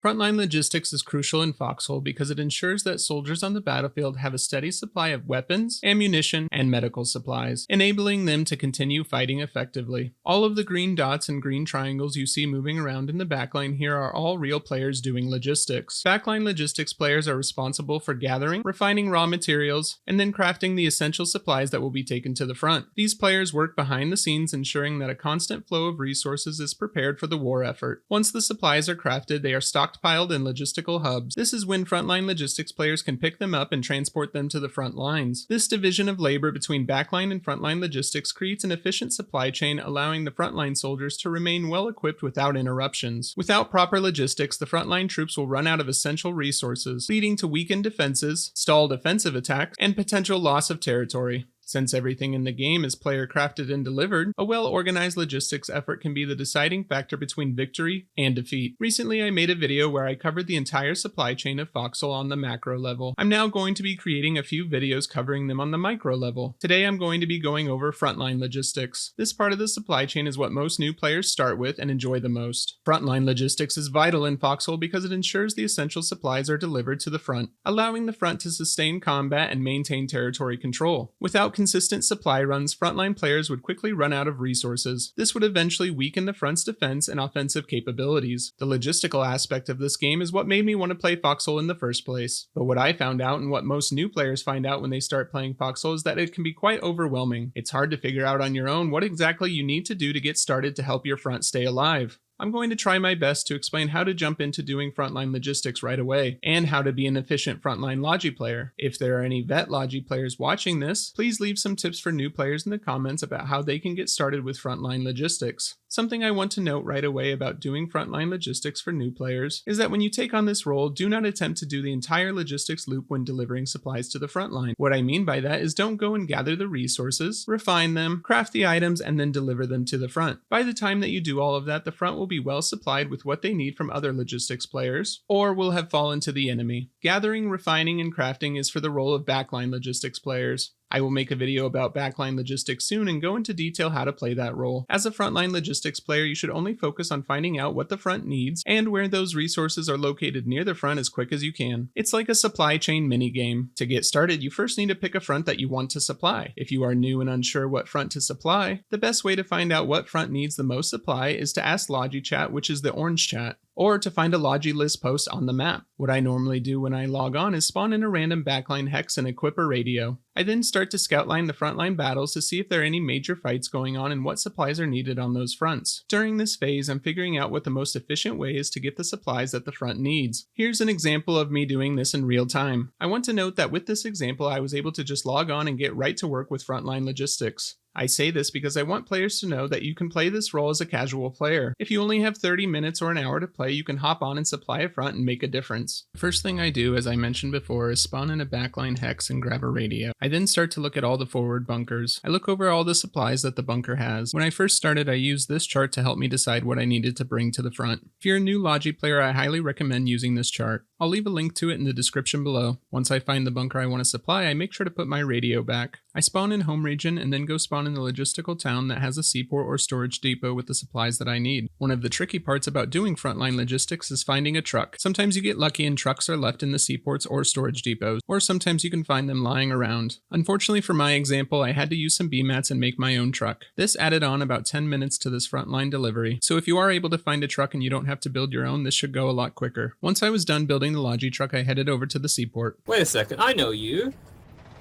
Frontline logistics is crucial in Foxhole because it ensures that soldiers on the battlefield have a steady supply of weapons, ammunition, and medical supplies, enabling them to continue fighting effectively. All of the green dots and green triangles you see moving around in the backline here are all real players doing logistics. Backline logistics players are responsible for gathering, refining raw materials, and then crafting the essential supplies that will be taken to the front. These players work behind the scenes, ensuring that a constant flow of resources is prepared for the war effort. Once the supplies are crafted, they are stockpiled in logistical hubs. This is when frontline logistics players can pick them up and transport them to the front lines. This division of labor between backline and frontline logistics creates an efficient supply chain, allowing the frontline soldiers to remain well equipped without interruptions. Without proper logistics, the frontline troops will run out of essential resources, leading to weakened defenses, stalled offensive attacks, and potential loss of territory. Since everything in the game is player crafted and delivered, a well-organized logistics effort can be the deciding factor between victory and defeat. Recently, I made a video where I covered the entire supply chain of Foxhole on the macro level. I'm now going to be creating a few videos covering them on the micro level. Today, I'm going to be going over frontline logistics. This part of the supply chain is what most new players start with and enjoy the most. Frontline logistics is vital in Foxhole because it ensures the essential supplies are delivered to the front, allowing the front to sustain combat and maintain territory control. Without consistent supply runs, frontline players would quickly run out of resources. This would eventually weaken the front's defense and offensive capabilities. The logistical aspect of this game is what made me want to play Foxhole in the first place. But what I found out, and what most new players find out when they start playing Foxhole, is that it can be quite overwhelming. It's hard to figure out on your own what exactly you need to do to get started to help your front stay alive. I'm going to try my best to explain how to jump into doing frontline logistics right away, and how to be an efficient frontline Logi player. If there are any vet Logi players watching this, please leave some tips for new players in the comments about how they can get started with frontline logistics. Something I want to note right away about doing frontline logistics for new players is that when you take on this role, do not attempt to do the entire logistics loop when delivering supplies to the front line. What I mean by that is don't go and gather the resources, refine them, craft the items, and then deliver them to the front. By the time that you do all of that, the front will be well supplied with what they need from other logistics players, or will have fallen to the enemy. Gathering, refining, and crafting is for the role of backline logistics players. I will make a video about backline logistics soon and go into detail how to play that role. As a frontline logistics player, you should only focus on finding out what the front needs and where those resources are located near the front as quick as you can. It's like a supply chain minigame. To get started, you first need to pick a front that you want to supply. If you are new and unsure what front to supply, the best way to find out what front needs the most supply is to ask Logi chat, which is the orange chat, or to find a Logi list post on the map. What I normally do when I log on is spawn in a random backline hex and equip a radio. I then start to scoutline the frontline battles to see if there are any major fights going on and what supplies are needed on those fronts. During this phase, I'm figuring out what the most efficient way is to get the supplies that the front needs. Here's an example of me doing this in real time. I want to note that with this example, I was able to just log on and get right to work with frontline logistics. I say this because I want players to know that you can play this role as a casual player. If you only have 30 minutes or an hour to play, you can hop on and supply a front and make a difference. The first thing I do, as I mentioned before, is spawn in a backline hex and grab a radio. I then start to look at all the forward bunkers. I look over all the supplies that the bunker has. When I first started, I used this chart to help me decide what I needed to bring to the front. If you're a new Logi player, I highly recommend using this chart. I'll leave a link to it in the description below. Once I find the bunker I want to supply, I make sure to put my radio back. I spawn in home region and then go spawn in the logistical town that has a seaport or storage depot with the supplies that I need. One of the tricky parts about doing frontline logistics is finding a truck. Sometimes you get lucky and trucks are left in the seaports or storage depots, or sometimes you can find them lying around. Unfortunately for my example, I had to use some B-mats and make my own truck. This added on about 10 minutes to this frontline delivery, so if you are able to find a truck and you don't have to build your own, this should go a lot quicker. Once I was done building the Logi truck, I headed over to the seaport. Wait a second, I know you.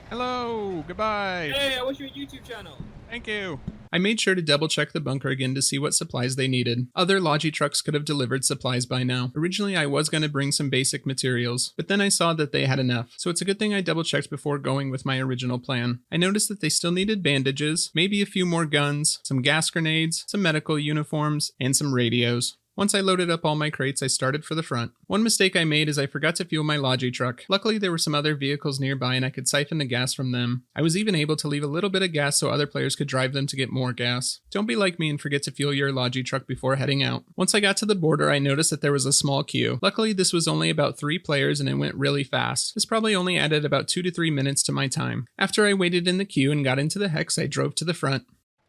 Hello, goodbye. Hey, I watch your YouTube channel. Thank you. I made sure to double check the bunker again to see what supplies they needed. Other Logi trucks could have delivered supplies by now. Originally, I was going to bring some basic materials, but then I saw that they had enough, so it's a good thing I double checked before going with my original plan. I noticed that they still needed bandages, maybe a few more guns, some gas grenades, some medical uniforms, and some radios. Once I loaded up all my crates, I started for the front. One mistake I made is I forgot to fuel my Logi truck. Luckily, there were some other vehicles nearby and I could siphon the gas from them. I was even able to leave a little bit of gas so other players could drive them to get more gas. Don't be like me and forget to fuel your Logi truck before heading out. Once I got to the border, I noticed that there was a small queue. Luckily, this was only about 3 players and it went really fast. This probably only added about 2 to 3 minutes to my time. After I waited in the queue and got into the hex, I drove to the front.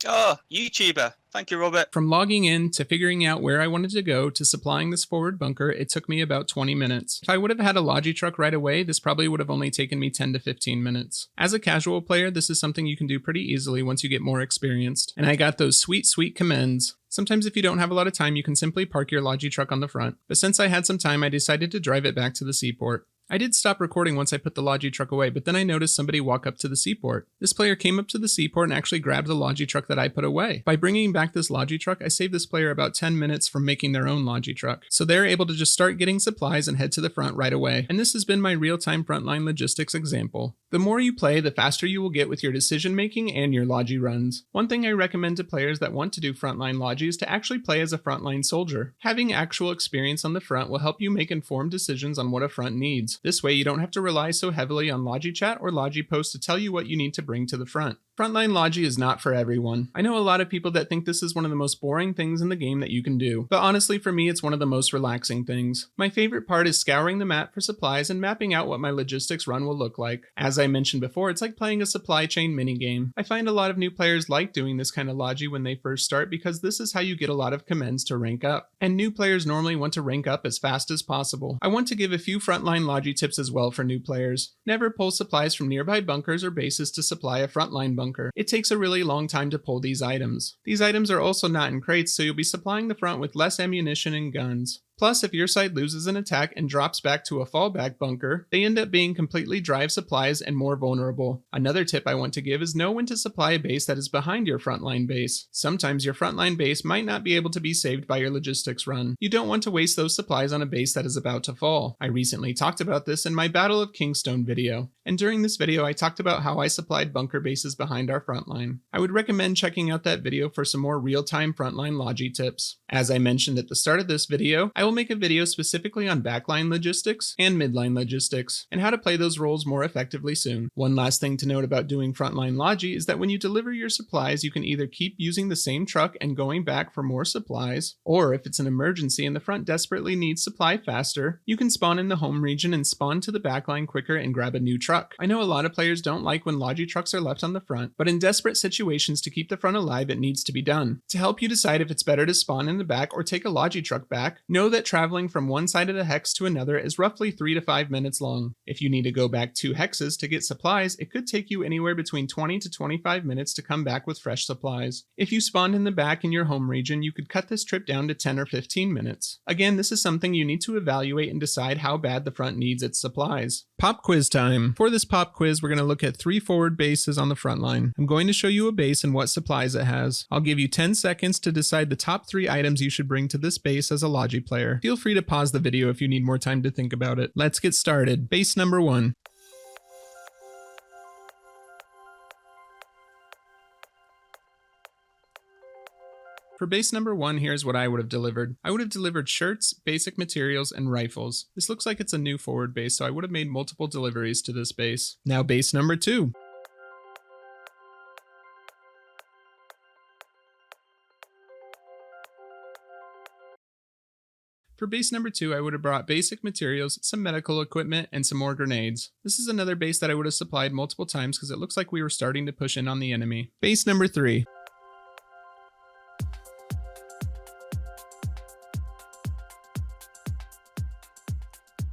Oh, YouTuber. Thank you, Robert. From logging in to figuring out where I wanted to go to supplying this forward bunker, it took me about 20 minutes. If I would have had a Logi truck right away, this probably would have only taken me 10 to 15 minutes. As a casual player, this is something you can do pretty easily once you get more experienced. And I got those sweet commends. Sometimes if you don't have a lot of time, you can simply park your Logi truck on the front. But since I had some time, I decided to drive it back to the seaport. I did stop recording once I put the Logi truck away, but then I noticed somebody walk up to the seaport. This player came up to the seaport and actually grabbed the Logi truck that I put away. By bringing back this Logi truck, I saved this player about 10 minutes from making their own Logi truck. So they're able to just start getting supplies and head to the front right away. And this has been my real-time frontline logistics example. The more you play, the faster you will get with your decision making and your Logi runs. One thing I recommend to players that want to do frontline Logi is to actually play as a frontline soldier. Having actual experience on the front will help you make informed decisions on what a front needs. This way you don't have to rely so heavily on Logi chat or Logi post to tell you what you need to bring to the front. Frontline Logi is not for everyone. I know a lot of people that think this is one of the most boring things in the game that you can do, but honestly for me it's one of the most relaxing things. My favorite part is scouring the map for supplies and mapping out what my logistics run will look like. As I mentioned before, it's like playing a supply chain minigame. I find a lot of new players like doing this kind of Logi when they first start because this is how you get a lot of commends to rank up. And new players normally want to rank up as fast as possible. I want to give a few frontline Logi tips as well for new players. Never pull supplies from nearby bunkers or bases to supply a frontline bunker. It takes a really long time to pull these items. These items are also not in crates, so you'll be supplying the front with less ammunition and guns. Plus, if your side loses an attack and drops back to a fallback bunker, they end up being completely dry of supplies and more vulnerable. Another tip I want to give is know when to supply a base that is behind your frontline base. Sometimes your frontline base might not be able to be saved by your logistics run. You don't want to waste those supplies on a base that is about to fall. I recently talked about this in my Battle of Kingstone video, and during this video I talked about how I supplied bunker bases behind our frontline. I would recommend checking out that video for some more real-time frontline Logi tips. As I mentioned at the start of this video, I will make a video specifically on backline logistics and midline logistics, and how to play those roles more effectively soon. One last thing to note about doing frontline Logi is that when you deliver your supplies, you can either keep using the same truck and going back for more supplies, or if it's an emergency and the front desperately needs supply faster, you can spawn in the home region and spawn to the backline quicker and grab a new truck. I know a lot of players don't like when Logi trucks are left on the front, but in desperate situations to keep the front alive, it needs to be done. To help you decide if it's better to spawn in the back or take a Logi truck back, know that traveling from one side of the hex to another is roughly 3 to 5 minutes long. If you need to go back 2 hexes to get supplies, it could take you anywhere between 20 to 25 minutes to come back with fresh supplies. If you spawned in the back in your home region, you could cut this trip down to 10 or 15 minutes. Again, this is something you need to evaluate and decide how bad the front needs its supplies. Pop quiz time. For this pop quiz, we're going to look at 3 forward bases on the front line. I'm going to show you a base and what supplies it has. I'll give you 10 seconds to decide the top 3 items you should bring to this base as a Logi player. Feel free to pause the video if you need more time to think about it. Let's get started. Base number 1. For base number 1, here's what I would have delivered. I would have delivered shirts, basic materials, and rifles. This looks like it's a new forward base, so I would have made multiple deliveries to this base. Now base number 2. For base number 2, I would have brought basic materials, some medical equipment, and some more grenades. This is another base that I would have supplied multiple times because it looks like we were starting to push in on the enemy. Base number 3.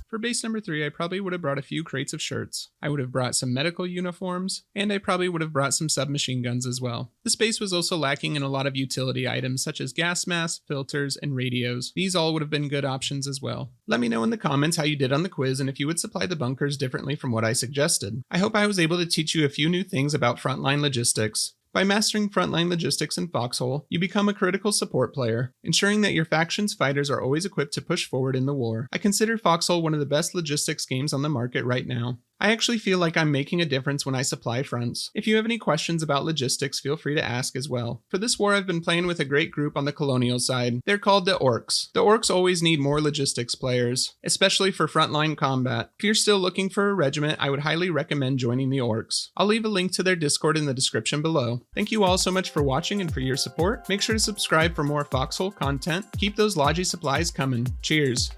For base number 3, I probably would have brought a few crates of shirts. I would have brought some medical uniforms, and I probably would have brought some submachine guns as well. This base was also lacking in a lot of utility items such as gas masks, filters, and radios. These all would have been good options as well. Let me know in the comments how you did on the quiz and if you would supply the bunkers differently from what I suggested. I hope I was able to teach you a few new things about frontline logistics. By mastering frontline logistics in Foxhole, you become a critical support player, ensuring that your faction's fighters are always equipped to push forward in the war. I consider Foxhole one of the best logistics games on the market right now. I actually feel like I'm making a difference when I supply fronts. If you have any questions about logistics, feel free to ask as well. For this war, I've been playing with a great group on the colonial side. They're called the Orcs. The Orcs always need more logistics players, especially for frontline combat. If you're still looking for a regiment, I would highly recommend joining the Orcs. I'll leave a link to their Discord in the description below. Thank you all so much for watching and for your support. Make sure to subscribe for more Foxhole content. Keep those Logi supplies coming. Cheers.